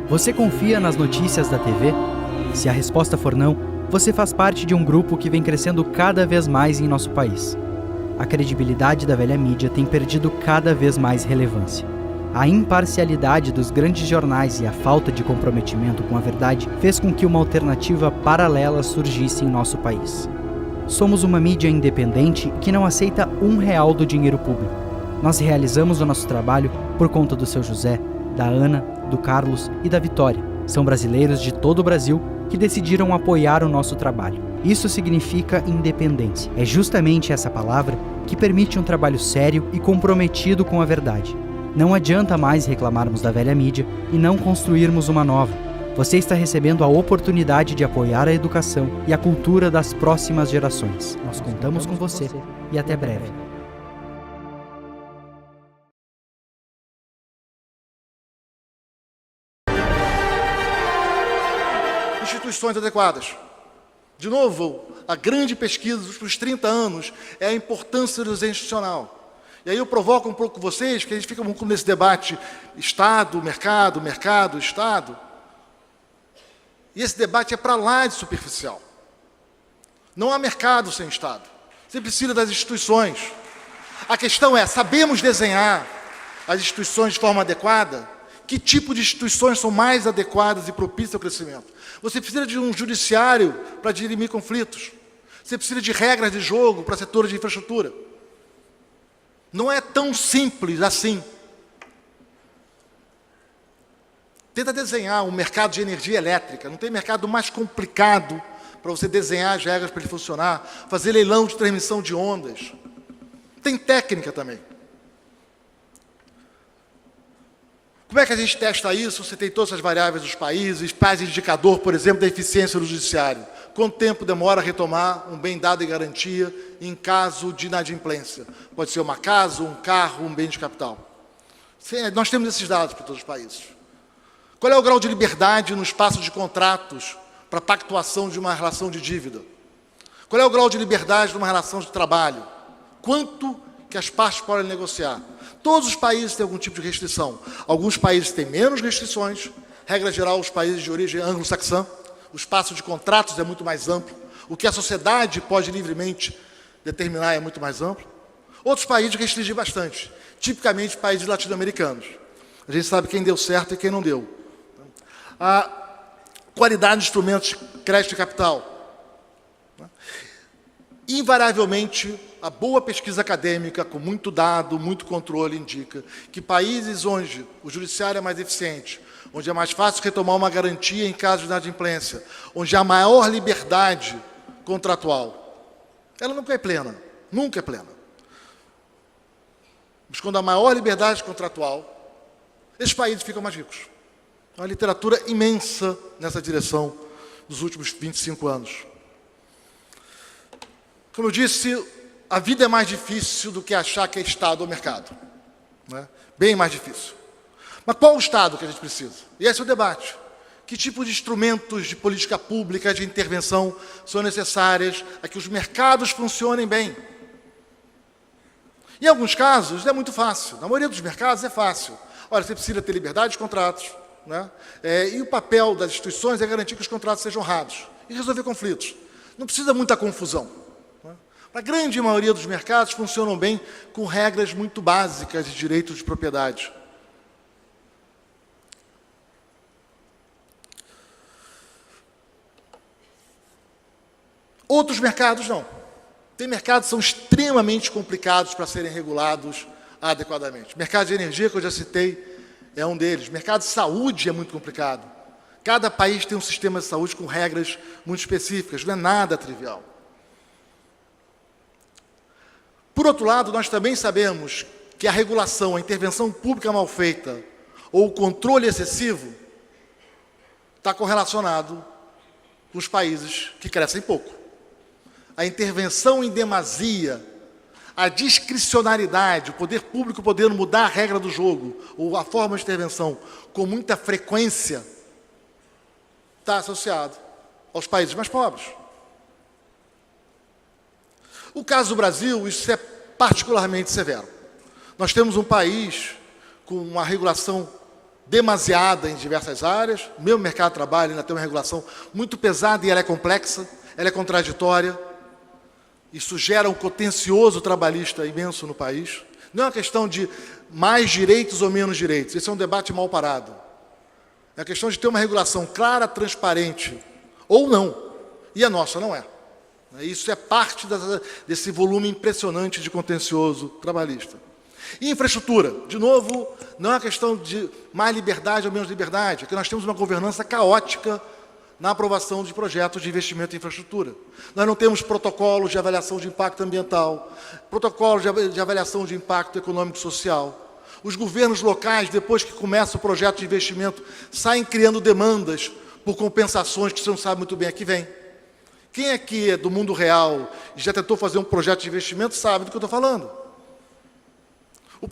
Você confia nas notícias da TV? Se a resposta for não, você faz parte de um grupo que vem crescendo cada vez mais em nosso país. A credibilidade da velha mídia tem perdido cada vez mais relevância. A imparcialidade dos grandes jornais e a falta de comprometimento com a verdade fez com que uma alternativa paralela surgisse em nosso país. Somos uma mídia independente que não aceita R$1 do dinheiro público. Nós realizamos o nosso trabalho por conta do seu José, da Ana, do Carlos e da Vitória. São brasileiros de todo o Brasil que decidiram apoiar o nosso trabalho. Isso significa independência. É justamente essa palavra que permite um trabalho sério e comprometido com a verdade. Não adianta mais reclamarmos da velha mídia e não construirmos uma nova. Você está recebendo a oportunidade de apoiar a educação e a cultura das próximas gerações. Nós contamos com você e até breve. Instituições adequadas. De novo, a grande pesquisa dos últimos 30 anos é a importância do institucional. E aí eu provoco um pouco vocês, que a gente fica muito nesse debate Estado, mercado, mercado, Estado. E esse debate é para lá de superficial. Não há mercado sem Estado. Você precisa das instituições. A questão é, sabemos desenhar as instituições de forma adequada? Que tipo de instituições são mais adequadas e propícias ao crescimento? Você precisa de um judiciário para dirimir conflitos. Você precisa de regras de jogo para setores de infraestrutura. Não é tão simples assim. Tenta desenhar um mercado de energia elétrica. Não tem mercado mais complicado para você desenhar as regras para ele funcionar, fazer leilão de transmissão de ondas. Tem técnica também. Como é que a gente testa isso? Você tem todas as variáveis dos países, faz indicador, por exemplo, da eficiência do judiciário. Quanto tempo demora a retomar um bem dado em garantia em caso de inadimplência? Pode ser uma casa, um carro, um bem de capital. Nós temos esses dados para todos os países. Qual é o grau de liberdade no espaço de contratos para pactuação de uma relação de dívida? Qual é o grau de liberdade numa relação de trabalho? Quanto que as partes podem negociar? Todos os países têm algum tipo de restrição. Alguns países têm menos restrições. Regra geral, os países de origem anglo-saxã, o espaço de contratos é muito mais amplo. O que a sociedade pode livremente determinar é muito mais amplo. Outros países restringem bastante. Tipicamente, países latino-americanos. A gente sabe quem deu certo e quem não deu. A qualidade de instrumentos de crédito e capital. Invariavelmente, a boa pesquisa acadêmica, com muito dado, muito controle, indica que países onde o judiciário é mais eficiente, onde é mais fácil retomar uma garantia em caso de inadimplência, onde há maior liberdade contratual, ela nunca é plena, nunca é plena. Mas quando há maior liberdade contratual, esses países ficam mais ricos. Há uma literatura imensa nessa direção dos últimos 25 anos. Como eu disse, a vida é mais difícil do que achar que é Estado ou mercado. Né? Bem mais difícil. Mas qual o Estado que a gente precisa? E esse é o debate. Que tipo de instrumentos de política pública, de intervenção, são necessárias a que os mercados funcionem bem? Em alguns casos, é muito fácil. Na maioria dos mercados, é fácil. Olha, você precisa ter liberdade de contratos. Né? E o papel das instituições é garantir que os contratos sejam honrados e resolver conflitos. Não precisa muita confusão. A grande maioria dos mercados funcionam bem com regras muito básicas de direito de propriedade. Outros mercados não. Tem mercados que são extremamente complicados para serem regulados adequadamente. Mercado de energia, que eu já citei, é um deles. Mercado de saúde é muito complicado. Cada país tem um sistema de saúde com regras muito específicas, não é nada trivial. Por outro lado, nós também sabemos que a regulação, a intervenção pública mal feita ou o controle excessivo está correlacionado com os países que crescem pouco. A intervenção em demasia, a discricionariedade, o poder público podendo mudar a regra do jogo ou a forma de intervenção com muita frequência, está associado aos países mais pobres. O caso do Brasil, isso é particularmente severo. Nós temos um país com uma regulação demasiada em diversas áreas. Meu mercado de trabalho ainda tem uma regulação muito pesada e ela é complexa, ela é contraditória. Isso gera um contencioso trabalhista imenso no país. Não é uma questão de mais direitos ou menos direitos. Esse é um debate mal parado. É a questão de ter uma regulação clara, transparente, ou não. E a nossa não é. Isso é parte desse volume impressionante de contencioso trabalhista. E infraestrutura, de novo, não é uma questão de mais liberdade ou menos liberdade, é que nós temos uma governança caótica na aprovação de projetos de investimento em infraestrutura. Nós não temos protocolos de avaliação de impacto ambiental, protocolos de avaliação de impacto econômico e social. Os governos locais, depois que começa o projeto de investimento, saem criando demandas por compensações que você não sabe muito bem a que vem. Quem aqui é do mundo real e já tentou fazer um projeto de investimento sabe do que eu estou falando. O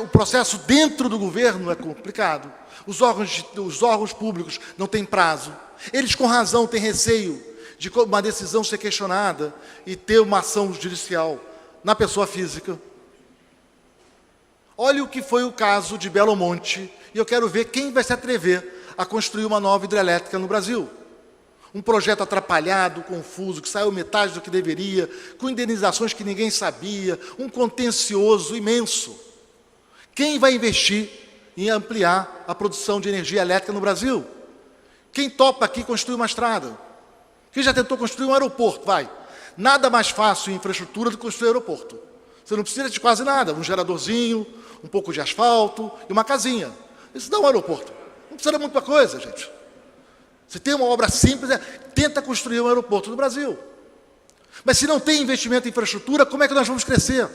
processo dentro do governo é complicado. Os órgãos públicos não têm prazo. Eles, com razão, têm receio de uma decisão ser questionada e ter uma ação judicial na pessoa física. Olha o que foi o caso de Belo Monte, e eu quero ver quem vai se atrever a construir uma nova hidrelétrica no Brasil. Um projeto atrapalhado, confuso, que saiu metade do que deveria, com indenizações que ninguém sabia, um contencioso imenso. Quem vai investir em ampliar a produção de energia elétrica no Brasil? Quem topa aqui construir uma estrada? Quem já tentou construir um aeroporto? Vai. Nada mais fácil em infraestrutura do que construir aeroporto. Você não precisa de quase nada. Um geradorzinho, um pouco de asfalto e uma casinha. Isso dá um aeroporto. Não precisa de muita coisa, gente. Se tem uma obra simples, tenta construir um aeroporto no Brasil. Mas se não tem investimento em infraestrutura, como é que nós vamos crescer?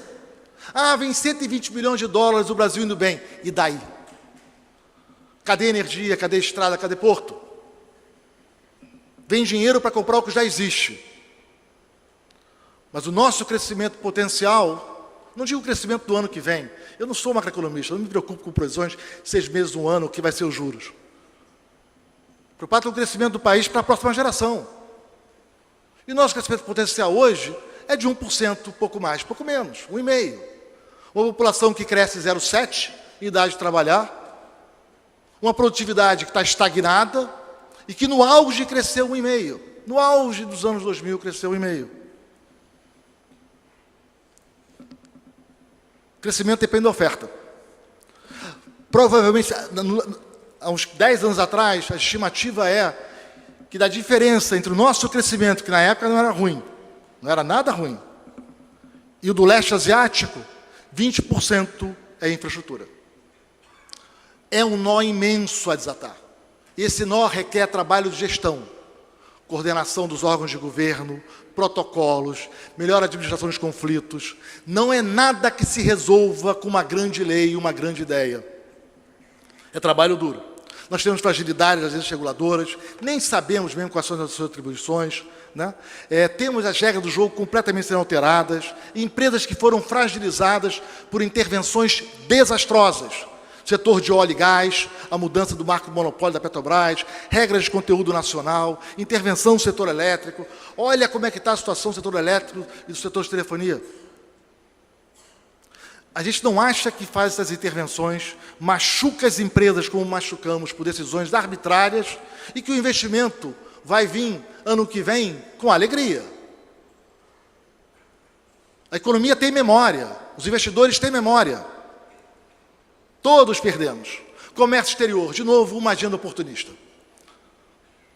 Vem 120 bilhões de dólares, o Brasil indo bem. E daí? Cadê energia? Cadê estrada? Cadê porto? Vem dinheiro para comprar o que já existe. Mas o nosso crescimento potencial, não digo o crescimento do ano que vem, eu não sou macroeconomista, eu não me preocupo com previsões 6 meses, um ano, o que vai ser os juros. Preocupado com o crescimento do país para a próxima geração. E o nosso crescimento potencial hoje é de 1%, pouco mais, pouco menos, 1,5%. Uma população que cresce 0,7% em idade de trabalhar, uma produtividade que está estagnada e que no auge cresceu 1,5%. No auge dos anos 2000 cresceu 1,5%. Crescimento depende da oferta. Provavelmente, há uns 10 anos atrás, a estimativa é que da diferença entre o nosso crescimento, que na época não era ruim, não era nada ruim, e o do leste asiático, 20% é infraestrutura. É um nó imenso a desatar. Esse nó requer trabalho de gestão, coordenação dos órgãos de governo, protocolos, melhor administração dos conflitos. Não é nada que se resolva com uma grande lei, uma grande ideia. É trabalho duro. Nós temos fragilidades, às vezes, reguladoras, nem sabemos mesmo quais são as suas atribuições, né? Temos as regras do jogo completamente alteradas, empresas que foram fragilizadas por intervenções desastrosas. Setor de óleo e gás, a mudança do marco do monopólio da Petrobras, regras de conteúdo nacional, intervenção no setor elétrico. Olha como é que está a situação do setor elétrico e do setor de telefonia. A gente não acha que faz essas intervenções, machuca as empresas como machucamos por decisões arbitrárias e que o investimento vai vir ano que vem com alegria. A economia tem memória, os investidores têm memória. Todos perdemos. Comércio exterior, de novo, uma agenda oportunista.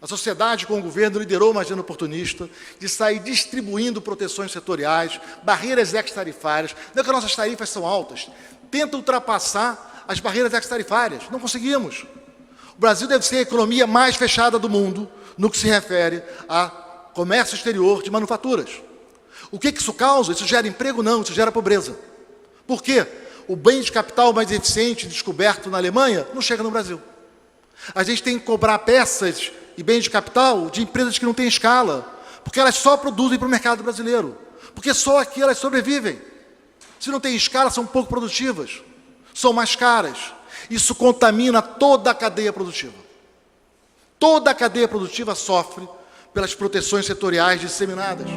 A sociedade com o governo liderou uma agenda oportunista de sair distribuindo proteções setoriais, barreiras ex-tarifárias. Não é que as nossas tarifas são altas. Tenta ultrapassar as barreiras ex-tarifárias. Não conseguimos. O Brasil deve ser a economia mais fechada do mundo no que se refere a comércio exterior de manufaturas. O que isso causa? Isso gera emprego? Não, isso gera pobreza. Por quê? O bem de capital mais eficiente descoberto na Alemanha não chega no Brasil. A gente tem que cobrar peças e bens de capital de empresas que não têm escala, porque elas só produzem para o mercado brasileiro, porque só aqui elas sobrevivem. Se não tem escala, são pouco produtivas, são mais caras. Isso contamina toda a cadeia produtiva. Toda a cadeia produtiva sofre pelas proteções setoriais disseminadas.